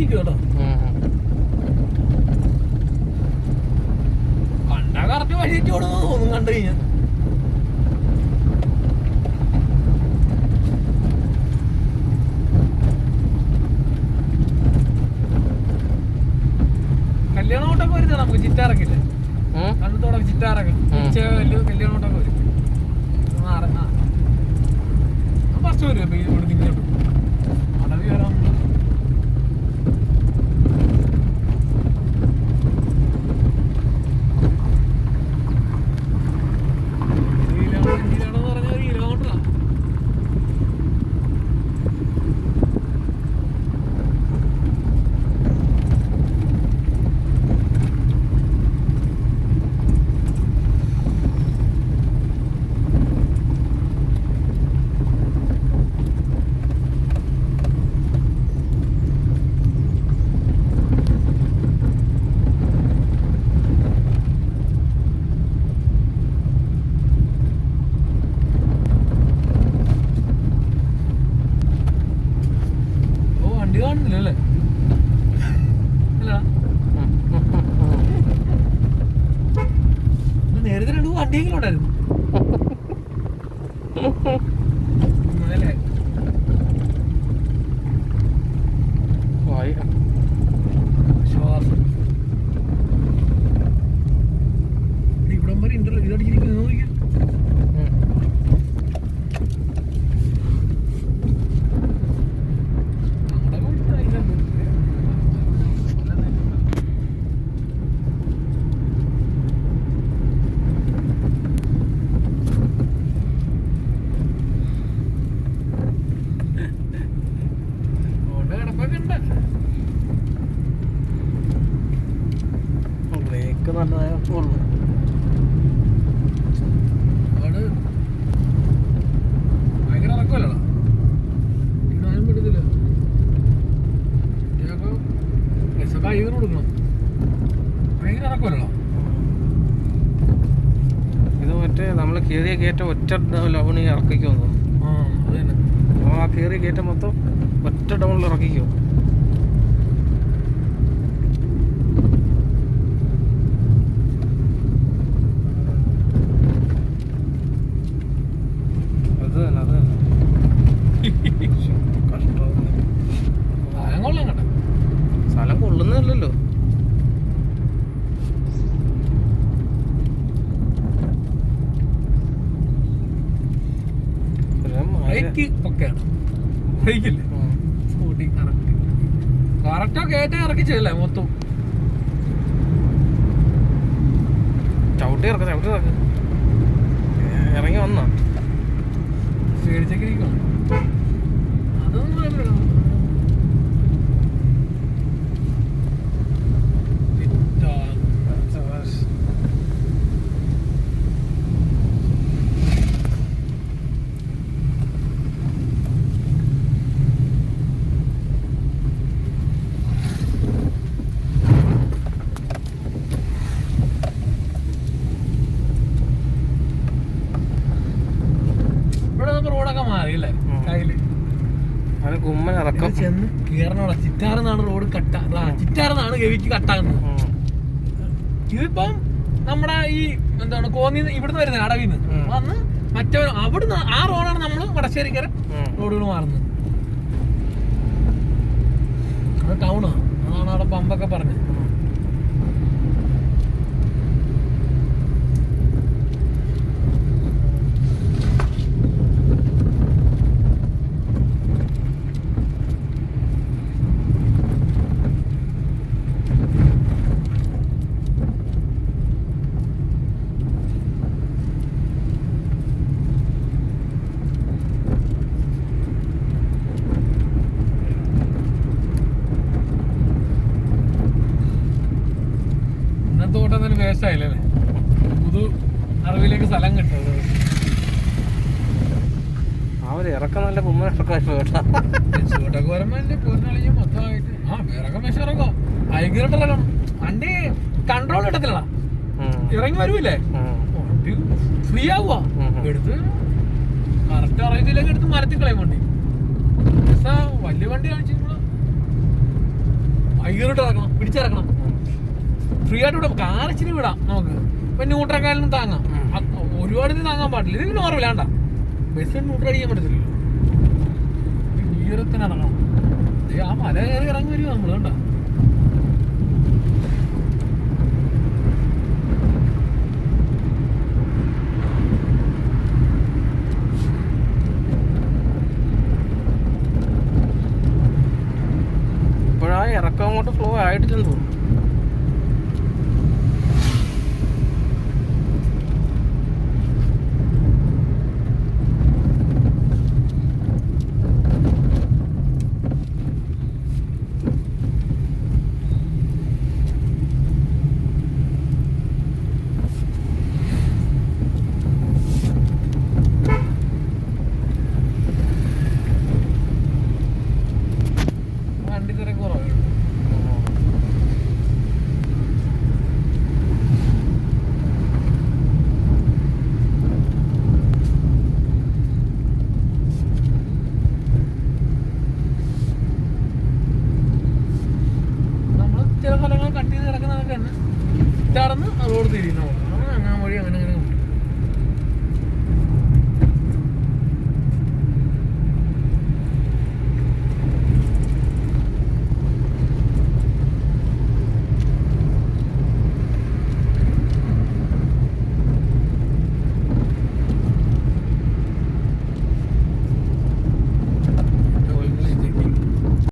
തിരിക്കും കേട്ടോ. കണ്ടാ കറക്റ്റ് വഴിയേറ്റ് ഓടുന്നു തോന്നും കണ്ടു കഴിഞ്ഞാൽ. കല്യാണ ഓട്ടൊക്കെ വരുന്നത് നമുക്ക് ചിറ്റാറൊക്കില്ലേ, കണ്ണത്തോടൊക്കെ ചിറ്റാറൊക്കെ കല്യാണോട്ടൊക്കെ വരും. ഫസ്റ്റ് വരും അപ്പൊ ഇവിടെ ഇങ്ങോട്ട് അടവി വരാൻ പറഞ്ഞ 1 കിലോമീറ്ററാ. കാണുന്നില്ലല്ലേ? നേരത്തെ 2 വണ്ടിയെങ്കിലും ഉണ്ടായിരുന്നു. ശ്വാസം ഇവിടം വരെ ഇന്റർവ്യൂ ഇതടിച്ചിരിക്കുന്നു. ബ്രേക്ക് നല്ലതായ ഉള്ളു. ഭയങ്കര ഇറക്കമല്ലോ, ഇടാനും പറ്റത്തില്ല. കൈവന് കൊടുക്കണം, ഭയങ്കര ഇറക്കമല്ലോ. ഇത് മറ്റേ നമ്മൾ കയറിയ കയറ്റം ഒറ്റ ലവണി ഇറക്കിക്കുമെന്നു. അത് തന്നെ, ആ കയറിയ കയറ്റം മൊത്തം ഒറ്റ ഡൗണിൽ ഇറക്കിക്കോ. സ്ഥലം കൊള്ളുന്നില്ലല്ലോ. കറക്റ്റോ കയറ്റം ഇറക്കിച്ചല്ലേ മൊത്തം. ചവിട്ടി ഇറങ്ങി വന്നോ പേടിച്ചൊക്കെ ഇരിക്കണം. അതൊന്നും വേണ്ടല്ലോ. റോഡൊക്കെ മാറിയില്ലേ കയ്യില് ചെന്ന് കീറണോടാ. ചിറ്റാറെന്നാണ് റോഡ് ചിറ്റാറെന്നാണ് ഗവിക്ക് കട്ടാകുന്നത്. ഇതിപ്പം നമ്മുടെ ഈ എന്താണ് കോന്നി ഇവിടുന്ന് വരുന്നത് അടവിന്ന് വന്ന് മറ്റേ അവിടുന്ന് ആ റോഡാണ് നമ്മള് വടശ്ശേരിക്കര റോഡുകൾ മാറുന്നത്. അത് ടൗണാ, അതാണ് അവിടെ പമ്പൊക്കെ പറഞ്ഞത്. തോട്ടം വേസ്റ്റ് ആയില്ലേ, പുതു അറിവിലേക്ക് സ്ഥലം കിട്ടും. അവര് ഇറക്കം നല്ല കുമ്മനൊക്കെ മൊത്തമായിട്ട് ഇറക്കം പക്ഷെ ഇറക്കോ ഭയങ്കര വണ്ടി കൺട്രോൾ കിട്ടത്തില്ല. ഇറങ്ങി വരുമില്ലേ ഫ്രീ ആവുക എടുത്ത് കറക്റ്റ് അറിയത്തില്ലെങ്കിൽ എടുത്ത് മരത്തിൽ കളയും വണ്ടി. വലിയ വണ്ടി കാണിച്ചു ഭയങ്കരമായിട്ട് ഇറക്കണം, പിടിച്ചിറക്കണം. ഫ്രീ ആയിട്ട് വിടാം, കാർ ഇച്ചിരി വിടാം നമുക്ക്. ഇപ്പൊ ന്യൂട്രക്കായാലും താങ്ങാം, ഒരുപാട് ഇത് താങ്ങാൻ പാടില്ല. ഇതിന് നോർമൽ വേണ്ട, ബസ്സിന് ന്യൂട്രൽ അടിക്കാൻ പറ്റത്തില്ല. ഉയരത്തിന് ഇറങ്ങണം. ആ മല കയറി ഇറങ്ങി വരുമോ നമ്മള് കണ്ട. ഇപ്പോഴാ ഇറക്കം അങ്ങോട്ട് ഫ്ലോ ആയിട്ടില്ലെന്ന് തോന്നുന്നു.